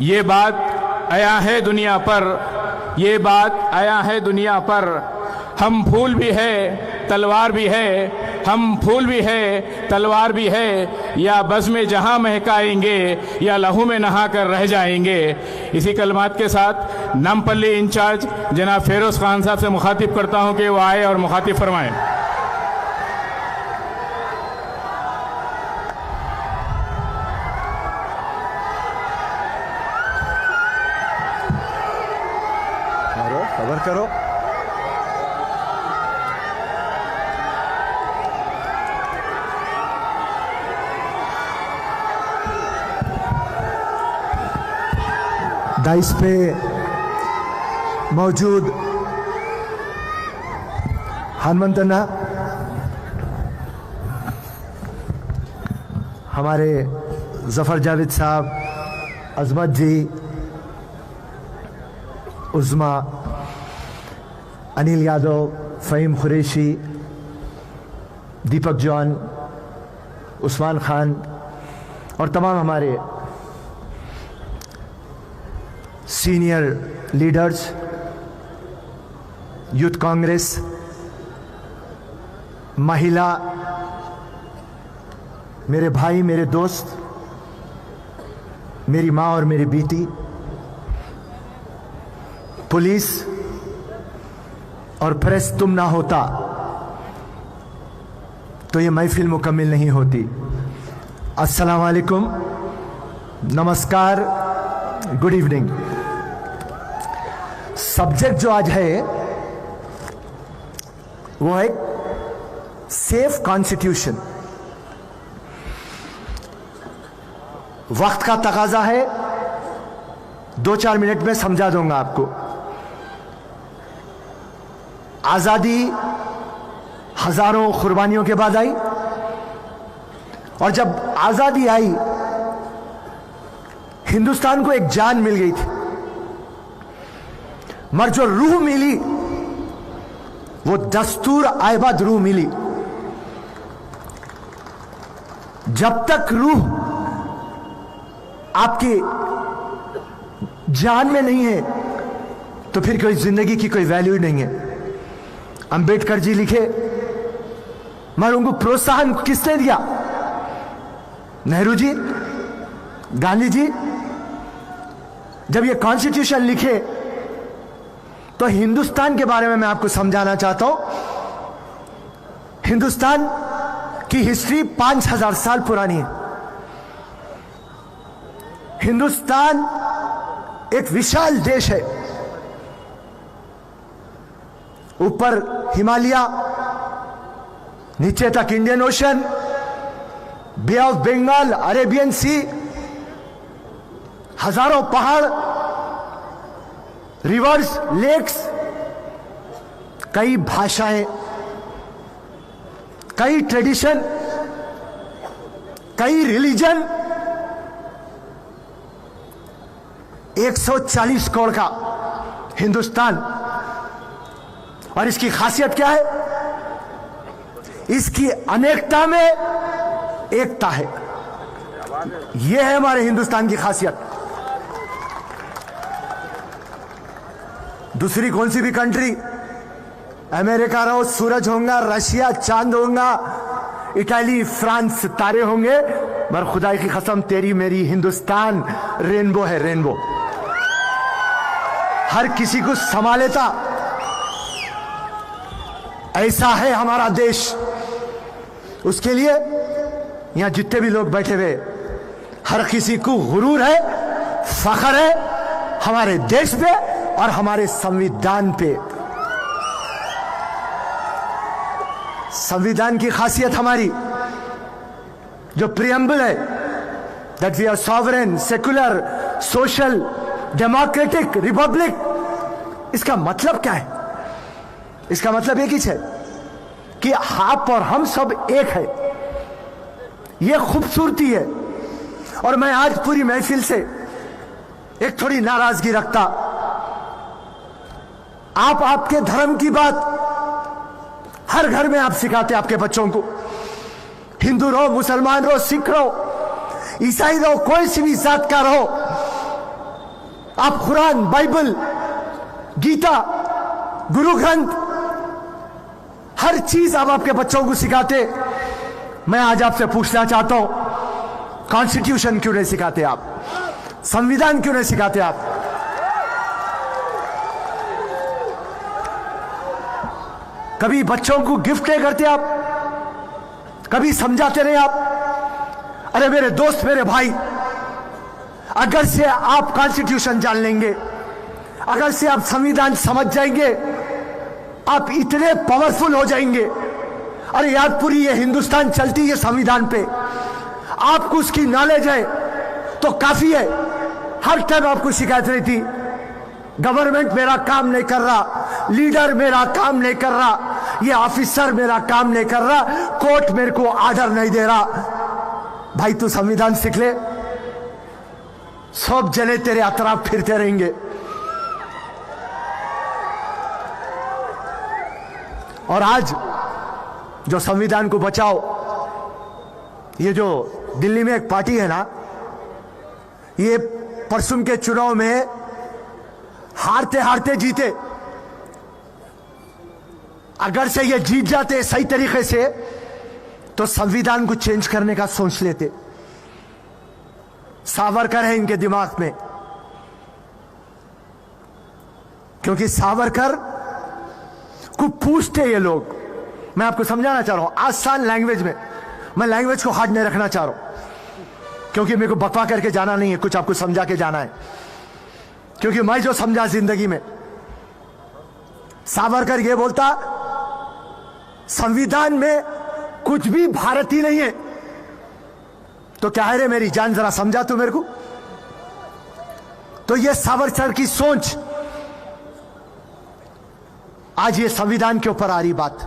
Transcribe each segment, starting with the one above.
ये बात आया है दुनिया पर, ये बात आया है दुनिया पर। हम फूल भी है तलवार भी है, हम फूल भी है तलवार भी है, या बज़ में जहां महकाएंगे या लहू में नहा कर रह जाएंगे। इसी कलमात के साथ नामपल्ली इंचार्ज जनाब फेरोज खान साहब से मुखातिब करता हूं कि वो आए और मुखातिब फरमाएं। खबर करो। दाइस पे मौजूद हनुमंतना, हमारे जफर जावेद साहब, अजमत जी, उज़मा, अनिल यादव, फ़हीम कुरैशी, दीपक जॉन, उस्मान खान और तमाम हमारे सीनियर लीडर्स, यूथ कांग्रेस, महिला, मेरे भाई, मेरे दोस्त, मेरी माँ और मेरी बेटी, पुलिस और प्रेस, तुम ना होता तो ये महफिल मुकम्मिल नहीं होती। अस्सलाम वालेकुम, नमस्कार, गुड इवनिंग। सब्जेक्ट जो आज है वो है सेफ कॉन्स्टिट्यूशन। वक्त का तकाजा है, 2-4 मिनट में समझा दूंगा आपको। आजादी हजारों कुर्बानियों के बाद आई, और जब आजादी आई हिंदुस्तान को एक जान मिल गई थी, मगर जो रूह मिली वो दस्तूर आयबाद रूह मिली। जब तक रूह आपकी जान में नहीं है तो फिर कोई जिंदगी की कोई वैल्यू नहीं है। अंबेडकर जी लिखे, मगर उनको प्रोत्साहन किसने दिया? नेहरू जी, गांधी जी। जब ये कॉन्स्टिट्यूशन लिखे तो हिंदुस्तान के बारे में मैं आपको समझाना चाहता हूं। हिंदुस्तान की हिस्ट्री 5000 साल पुरानी है। हिंदुस्तान एक विशाल देश है। ऊपर हिमालय, नीचे तक Indian ocean, bay of Bengal, Arabian sea, हजारों पहाड़, रिवर्स, लेक्स, कई भाषाएं, कई ट्रेडिशन, कई रिलीजन, 140 करोड़ का हिंदुस्तान। और इसकी खासियत क्या है? इसकी अनेकता में एकता है। यह है हमारे हिंदुस्तान की खासियत। दूसरी कौन सी भी कंट्री, अमेरिका रहो, सूरज होगा, रशिया चांद होगा, इटाली, फ्रांस तारे होंगे, मगर खुदा की कसम तेरी मेरी हिंदुस्तान रेनबो है, रेनबो। हर किसी को समा लेता, ऐसा है हमारा देश। उसके लिए यहां जितने भी लोग बैठे हुए, हर किसी को गुरूर है, फख्र है हमारे देश पे और हमारे संविधान पे। संविधान की खासियत हमारी जो प्रियम्बल है, that we are sovereign, secular, social, democratic republic. इसका मतलब क्या है? इसका मतलब एक ही है कि आप और हम सब एक है। यह खूबसूरती है। और मैं आज पूरी महफिल से एक थोड़ी नाराजगी रखता। आप आपके धर्म की बात हर घर में आप सिखाते आपके बच्चों को। हिंदू रहो, मुसलमान रहो, सिख रहो, ईसाई रहो, कोई सी भी जात का रहो, आप कुरान, बाइबल, गीता, गुरु ग्रंथ, हर चीज आप आपके बच्चों को सिखाते। मैं आज आपसे पूछना चाहता हूं, कॉन्स्टिट्यूशन क्यों नहीं सिखाते आप? संविधान क्यों नहीं सिखाते आप? कभी बच्चों को गिफ्ट नहीं करते आप? कभी समझाते नहीं आप? अरे मेरे दोस्त, मेरे भाई, अगर से आप कॉन्स्टिट्यूशन जान लेंगे, अगर से आप संविधान समझ जाएंगे, आप इतने पावरफुल हो जाएंगे। अरे यार, पूरी ये हिंदुस्तान चलती है संविधान पे। आपको उसकी नॉलेज है तो काफी है। हर टाइम आपको शिकायत रहती, गवर्नमेंट मेरा काम नहीं कर रहा, लीडर मेरा काम नहीं कर रहा, ये ऑफिसर मेरा काम नहीं कर रहा, कोर्ट मेरे को आर्डर नहीं दे रहा। भाई तू संविधान सीख ले, सब जने तेरे अतराफ फिरते रहेंगे। और आज जो संविधान को बचाओ, ये जो दिल्ली में एक पार्टी है ना, ये परसों के चुनाव में हारते हारते जीते। अगर से ये जीत जाते सही तरीके से तो संविधान को चेंज करने का सोच लेते। सावरकर है इनके दिमाग में, क्योंकि सावरकर को पूछते ये लोग। मैं आपको समझाना चाह रहा हूं आसान लैंग्वेज में। मैं लैंग्वेज को हार्ड नहीं रखना चाह रहा हूं, क्योंकि मेरे को बकवा करके जाना नहीं है, कुछ आपको समझा के जाना है। क्योंकि मैं जो समझा जिंदगी में, सावरकर ये बोलता संविधान में कुछ भी भारतीय नहीं है। तो क्या है रे मेरी जान, जरा समझा तू मेरे को। तो ये सावरकर की सोच आज ये संविधान के ऊपर आ रही बात,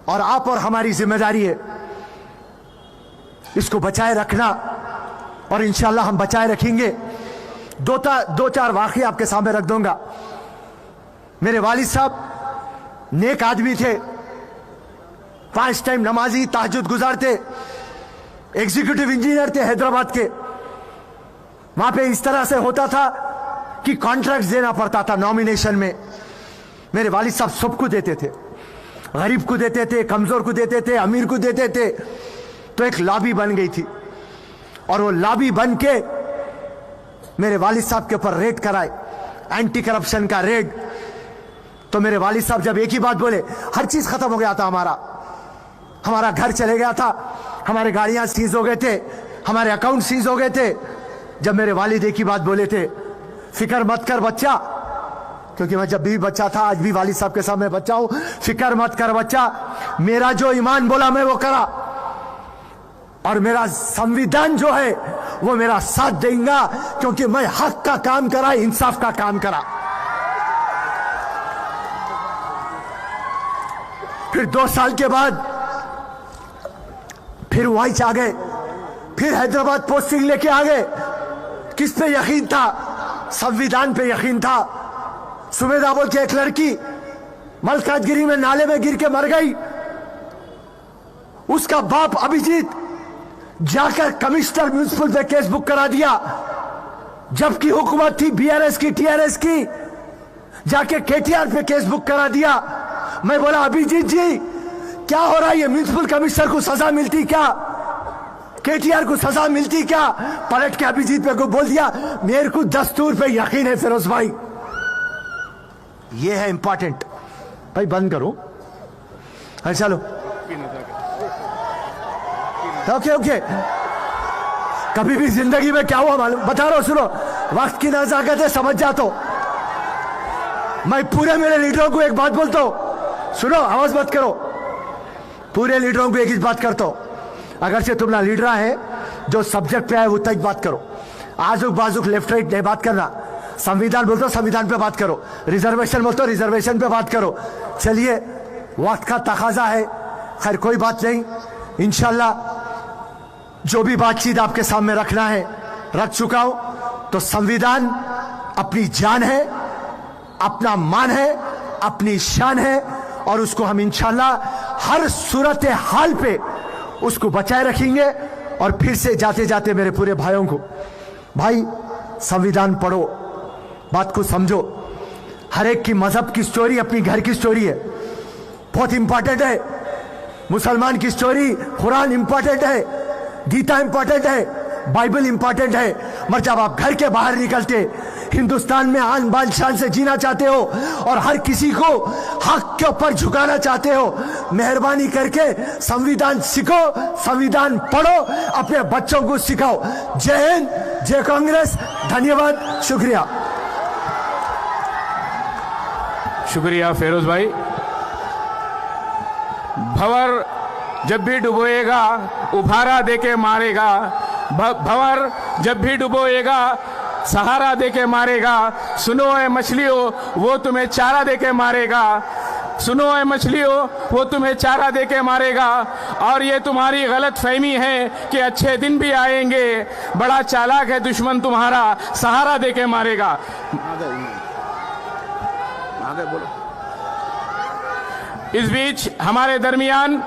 और आप और हमारी जिम्मेदारी है इसको बचाए रखना, और इंशाल्लाह हम बचाए रखेंगे। दो चार वाकये आपके सामने रख दूंगा। मेरे वालिद साहब नेक आदमी थे, 5 टाइम नमाजी, तहज्जुद गुजारते, एग्जीक्यूटिव इंजीनियर थे हैदराबाद के। वहां पे इस तरह से होता था कि कॉन्ट्रैक्ट देना पड़ता था नॉमिनेशन में। मेरे वालिद साहब सबको देते थे, गरीब को देते थे, कमजोर को देते थे, अमीर को देते थे। तो एक लॉबी बन गई थी, और वो लॉबी बन के मेरे वालिद साहब के ऊपर रेड कराए, एंटी करप्शन का रेड। तो मेरे वालिद साहब जब एक ही बात बोले, हर चीज खत्म हो गया था। हमारा घर चले गया था, हमारे गाड़ियां सीज हो गए थे, हमारे अकाउंट सीज हो गए थे। जब मेरे वालिद एक ही बात बोले थे, फिक्र मत कर बच्चा, क्योंकि मैं जब भी बच्चा था, आज भी वालिद साहब के सामने बच्चा हूं, फिक्र मत कर बच्चा, मेरा जो ईमान बोला मैं वो करा, और मेरा संविधान जो है वो मेरा साथ देगा, क्योंकि मैं हक का काम करा, इंसाफ का काम करा। फिर 2 साल के बाद फिर वहीं आ गए, फिर हैदराबाद पोस्टिंग लेके आ गए। किस पे यकीन था? संविधान पे यकीन था। सुमेधा बोल के एक लड़की मलकाजगिरी में नाले में गिर के मर गई। उसका बाप अभिजीत जाकर कमिश्नर म्युनिसिपल पे केस बुक करा दिया, जबकि हुकूमत थी बीआरएस की, टीआरएस की। जाके केटीआर पे केस बुक करा दिया। मैं बोला अभिजीत जी क्या हो रहा है? ये म्युनिसिपल कमिश्नर को सजा मिलती क्या? केटीआर को सजा मिलती क्या? पलट के अभिजीत पे को बोल दिया मेरे को दस्तूर पे यकीन है फिरोज भाई। ये है इंपॉर्टेंट भाई। बंद करो, अरे चलो ओके। कभी भी जिंदगी में क्या हुआ मालूम, बता रहा हूं, सुनो। वक्त की नजाकत है, समझ जाता हूं। मैं पूरे मेरे लीडरों को एक बात बोलता हूं, सुनो, आवाज मत करो। पूरे लीडरों को एक ही बात करता हूं, अगर से तुम ना लीडर है, जो सब्जेक्ट पे है वो तक बात करो। आजुक बाजुक लेफ्ट राइट नहीं बात करना। संविधान बोलते हो संविधान पे बात करो, रिजर्वेशन बोलते हो रिजर्वेशन पे बात करो। चलिए, वक्त का तकाजा है। खैर कोई बात नहीं, इंशाल्लाह जो भी बातचीत आपके सामने रखना है रख चुका हूं। तो संविधान अपनी जान है, अपना मान है, अपनी शान है, और उसको हम इंशाल्लाह हर सूरत हाल पे उसको बचाए रखेंगे। और फिर से जाते जाते मेरे पूरे भाइयों को, भाई संविधान पढ़ो, बात को समझो। हर एक की मजहब की स्टोरी अपनी घर की स्टोरी है, बहुत इंपॉर्टेंट है। मुसलमान की स्टोरी कुरान इंपॉर्टेंट है, गीता इंपॉर्टेंट है, बाइबल इंपॉर्टेंट है। मगर जब आप घर के बाहर निकलते हिंदुस्तान में आन बान शान से जीना चाहते हो और हर किसी को हक के ऊपर झुकाना चाहते हो, मेहरबानी करके संविधान सीखो, संविधान पढ़ो, अपने बच्चों को सिखाओ। जय हिंद, जय कांग्रेस, धन्यवाद, शुक्रिया। शुक्रिया फिरोज भाई। भंवर जब भी डुबोएगा उभारा देके मारेगा, भंवर जब भी डुबोएगा सहारा देके मारेगा। सुनो ए मछलियों वो तुम्हें चारा देके मारेगा, सुनो ए मछलियों वो तुम्हें चारा देके मारेगा। और ये तुम्हारी गलत फहमी है कि अच्छे दिन भी आएंगे, बड़ा चालाक है दुश्मन तुम्हारा, सहारा देके मारेगा। आगे बोलो। इस बीच हमारे दरमियान